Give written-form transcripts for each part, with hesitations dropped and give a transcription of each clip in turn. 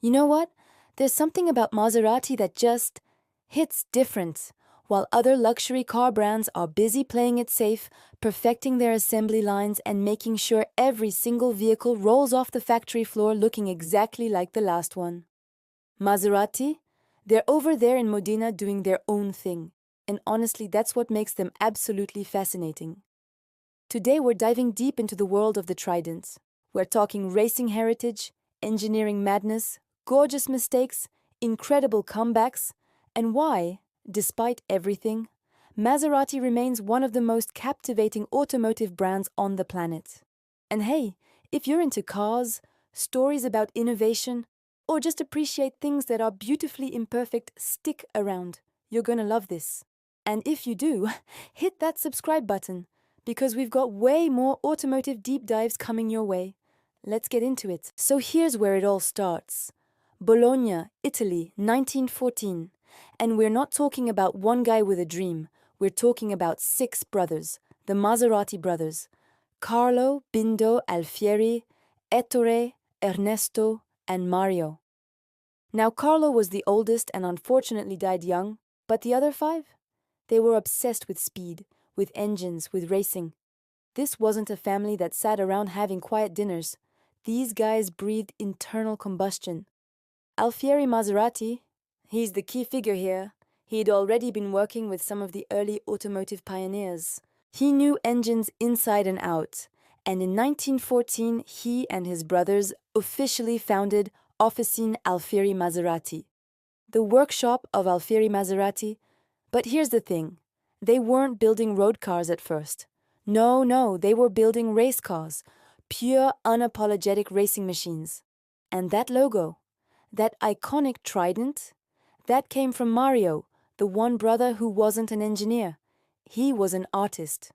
You know what? There's something about Maserati that just hits different. While other luxury car brands are busy playing it safe, perfecting their assembly lines, and making sure every single vehicle rolls off the factory floor looking exactly like the last one. Maserati? They're over there in Modena doing their own thing. And honestly, that's what makes them absolutely fascinating. Today, we're diving deep into the world of the Trident. We're talking racing heritage, engineering madness, gorgeous mistakes, incredible comebacks, and why, despite everything, Maserati remains one of the most captivating automotive brands on the planet. And hey, if you're into cars, stories about innovation, or just appreciate things that are beautifully imperfect, stick around. You're gonna love this. And if you do, hit that subscribe button, because we've got way more automotive deep dives coming your way. Let's get into it. So here's where it all starts. Bologna, Italy, 1914. And we're not talking about one guy with a dream. We're talking about six brothers, the Maserati brothers. Carlo, Bindo, Alfieri, Ettore, Ernesto, and Mario. Now Carlo was the oldest and unfortunately died young, but the other five? They were obsessed with speed, with engines, with racing. This wasn't a family that sat around having quiet dinners. These guys breathed internal combustion. Alfieri Maserati, he's the key figure here. He'd already been working with some of the early automotive pioneers. He knew engines inside and out, and in 1914 he and his brothers officially founded Officine Alfieri Maserati, the workshop of Alfieri Maserati. But here's the thing, they weren't building road cars at first. No, they were building race cars, pure, unapologetic racing machines. And that logo, that iconic trident, that came from Mario, the one brother who wasn't an engineer. He was an artist.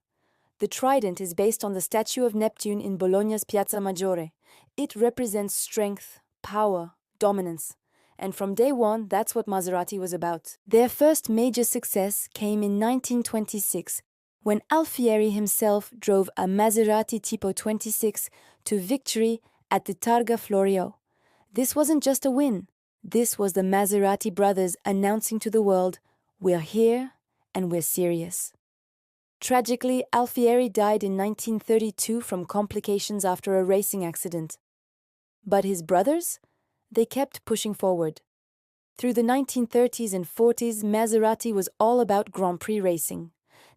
The trident is based on the statue of Neptune in Bologna's Piazza Maggiore. It represents strength, power, dominance. And from day one, that's what Maserati was about. Their first major success came in 1926, when Alfieri himself drove a Maserati Tipo 26 to victory at the Targa Florio. This wasn't just a win. This was the Maserati brothers announcing to the world, "We're here and we're serious." Tragically, Alfieri died in 1932 from complications after a racing accident. But his brothers? They kept pushing forward. Through the 1930s and 40s, Maserati was all about Grand Prix racing.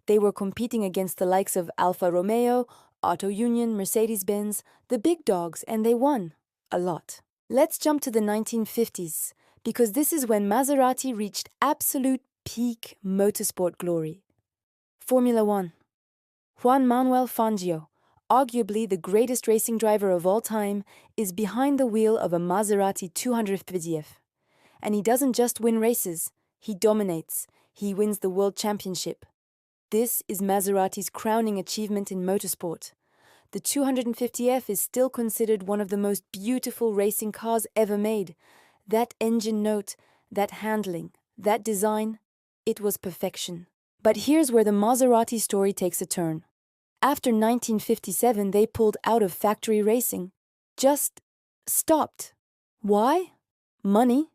They were competing against the likes of Alfa Romeo, Auto Union, Mercedes-Benz, the big dogs, and they won. A lot. Let's jump to the 1950s, because this is when Maserati reached absolute peak motorsport glory. Formula One. Juan Manuel Fangio, arguably the greatest racing driver of all time, is behind the wheel of a Maserati 250F. And he doesn't just win races, he dominates. He wins the World Championship. This is Maserati's crowning achievement in motorsport. The 250F is still considered one of the most beautiful racing cars ever made. That engine note, that handling, that design, it was perfection. But here's where the Maserati story takes a turn. After 1957, they pulled out of factory racing. Just stopped. Why? Money.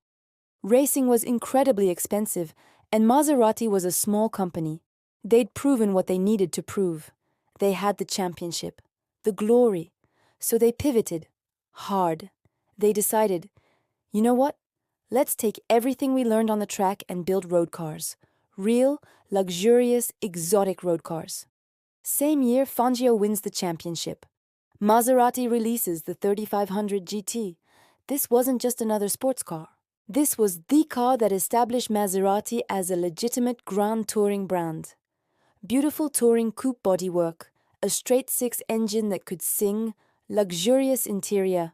Racing was incredibly expensive, and Maserati was a small company. They'd proven what they needed to prove. They had the championship, the glory. So they pivoted. Hard. They decided, you know what? Let's take everything we learned on the track and build road cars. Real, luxurious, exotic road cars. Same year, Fangio wins the championship. Maserati releases the 3500 GT. This wasn't just another sports car. This was the car that established Maserati as a legitimate grand touring brand. Beautiful touring coupe bodywork, a straight-six engine that could sing, luxurious interior.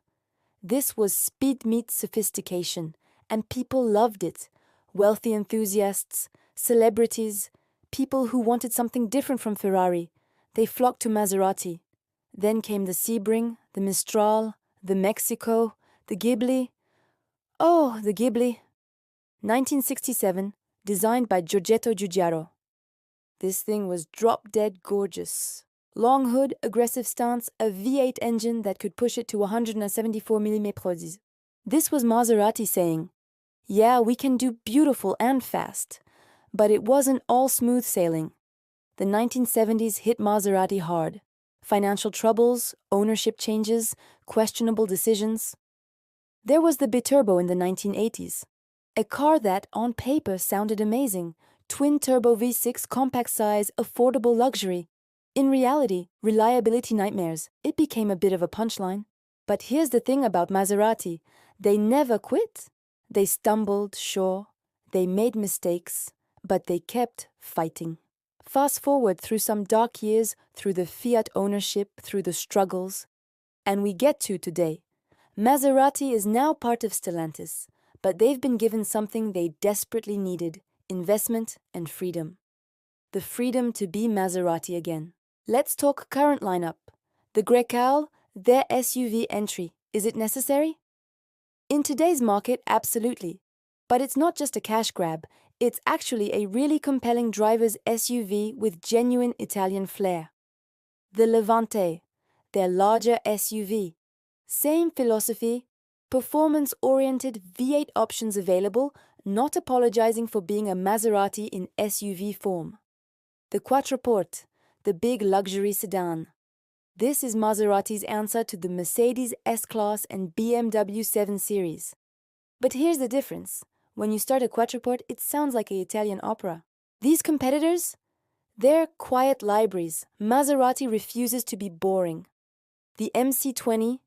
This was speed meets sophistication, and people loved it. Wealthy enthusiasts, celebrities, people who wanted something different from Ferrari. They flocked to Maserati. Then came the Sebring, the Mistral, the Mexico, the Ghibli. Oh, the Ghibli. 1967, designed by Giorgetto Giugiaro. This thing was drop-dead gorgeous. Long hood, aggressive stance, a V8 engine that could push it to 174 mm. This was Maserati saying, yeah, we can do beautiful and fast. But it wasn't all smooth sailing. The 1970s hit Maserati hard. Financial troubles, ownership changes, questionable decisions. There was the Biturbo in the 1980s. A car that, on paper, sounded amazing. Twin-turbo V6 compact size, affordable luxury. In reality, reliability nightmares. It became a bit of a punchline. But here's the thing about Maserati. They never quit. They stumbled, sure. They made mistakes. But they kept fighting. Fast forward through some dark years, through the Fiat ownership, through the struggles. And we get to today. Maserati is now part of Stellantis, but they've been given something they desperately needed: investment and freedom. The freedom to be Maserati again. Let's talk current lineup. The Grecale, their SUV entry. Is it necessary? In today's market, absolutely. But it's not just a cash grab. It's actually a really compelling driver's SUV with genuine Italian flair. The Levante, their larger SUV. Same philosophy, performance-oriented V8 options available, not apologizing for being a Maserati in SUV form. The Quattroporte, the big luxury sedan. This is Maserati's answer to the Mercedes S-Class and BMW 7 Series. But here's the difference. When you start a Quattroporte, it sounds like an Italian opera. These competitors? They're quiet libraries. Maserati refuses to be boring. The MC20,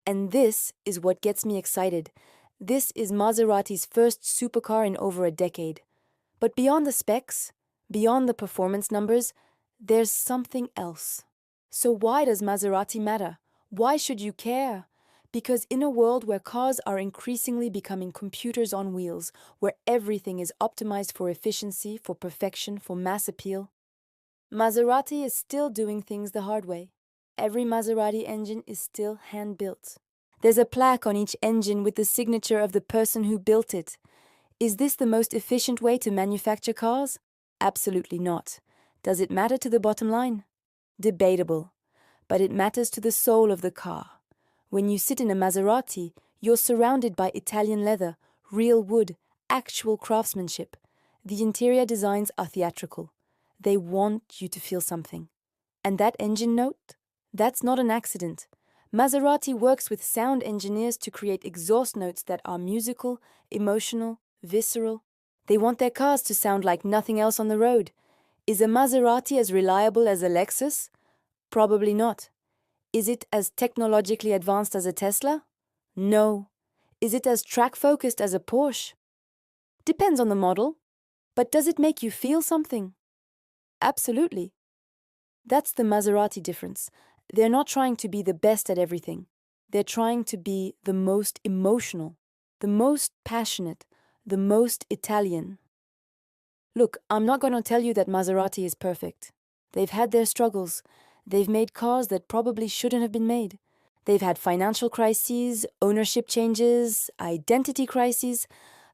and this is what gets me excited. This is Maserati's first supercar in over a decade. But beyond the specs, beyond the performance numbers, there's something else. So why does Maserati matter? Why should you care? Because in a world where cars are increasingly becoming computers on wheels, where everything is optimized for efficiency, for perfection, for mass appeal, Maserati is still doing things the hard way. Every Maserati engine is still hand-built. There's a plaque on each engine with the signature of the person who built it. Is this the most efficient way to manufacture cars? Absolutely not. Does it matter to the bottom line? Debatable. But it matters to the soul of the car. When you sit in a Maserati, you're surrounded by Italian leather, real wood, actual craftsmanship. The interior designs are theatrical. They want you to feel something. And that engine note? That's not an accident. Maserati works with sound engineers to create exhaust notes that are musical, emotional, visceral. They want their cars to sound like nothing else on the road. Is a Maserati as reliable as a Lexus? Probably not. Is it as technologically advanced as a Tesla? No. Is it as track-focused as a Porsche? Depends on the model. But does it make you feel something? Absolutely. That's the Maserati difference. They're not trying to be the best at everything. They're trying to be the most emotional, the most passionate, the most Italian. Look, I'm not going to tell you that Maserati is perfect. They've had their struggles. They've made cars that probably shouldn't have been made. They've had financial crises, ownership changes, identity crises,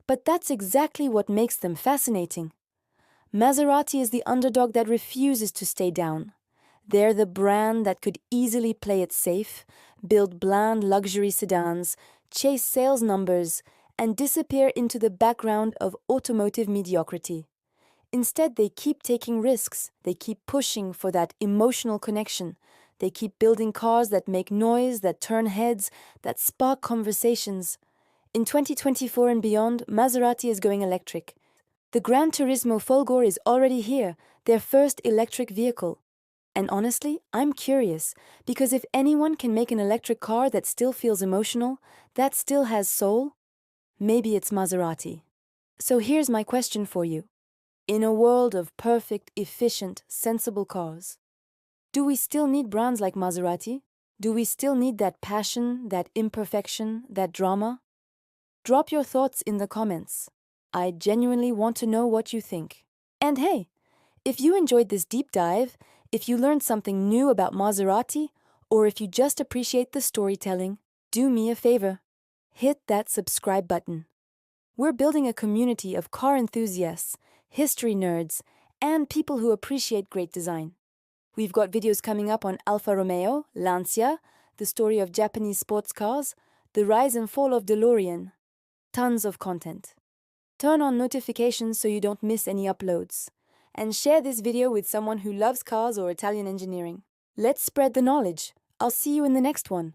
but that's exactly what makes them fascinating. Maserati is the underdog that refuses to stay down. They're the brand that could easily play it safe, build bland luxury sedans, chase sales numbers, and disappear into the background of automotive mediocrity. Instead, they keep taking risks. They keep pushing for that emotional connection. They keep building cars that make noise, that turn heads, that spark conversations. In 2024 and beyond, Maserati is going electric. The Gran Turismo Folgore is already here, their first electric vehicle. And honestly, I'm curious, because if anyone can make an electric car that still feels emotional, that still has soul, maybe it's Maserati. So here's my question for you. In a world of perfect, efficient, sensible cars, do we still need brands like Maserati? Do we still need that passion, that imperfection, that drama? Drop your thoughts in the comments. I genuinely want to know what you think. And hey, if you enjoyed this deep dive, if you learned something new about Maserati, or if you just appreciate the storytelling, do me a favor. Hit that subscribe button. We're building a community of car enthusiasts, history nerds, and people who appreciate great design. We've got videos coming up on Alfa Romeo, Lancia, the story of Japanese sports cars, the rise and fall of DeLorean. Tons of content. Turn on notifications so you don't miss any uploads. And share this video with someone who loves cars or Italian engineering. Let's spread the knowledge. I'll see you in the next one.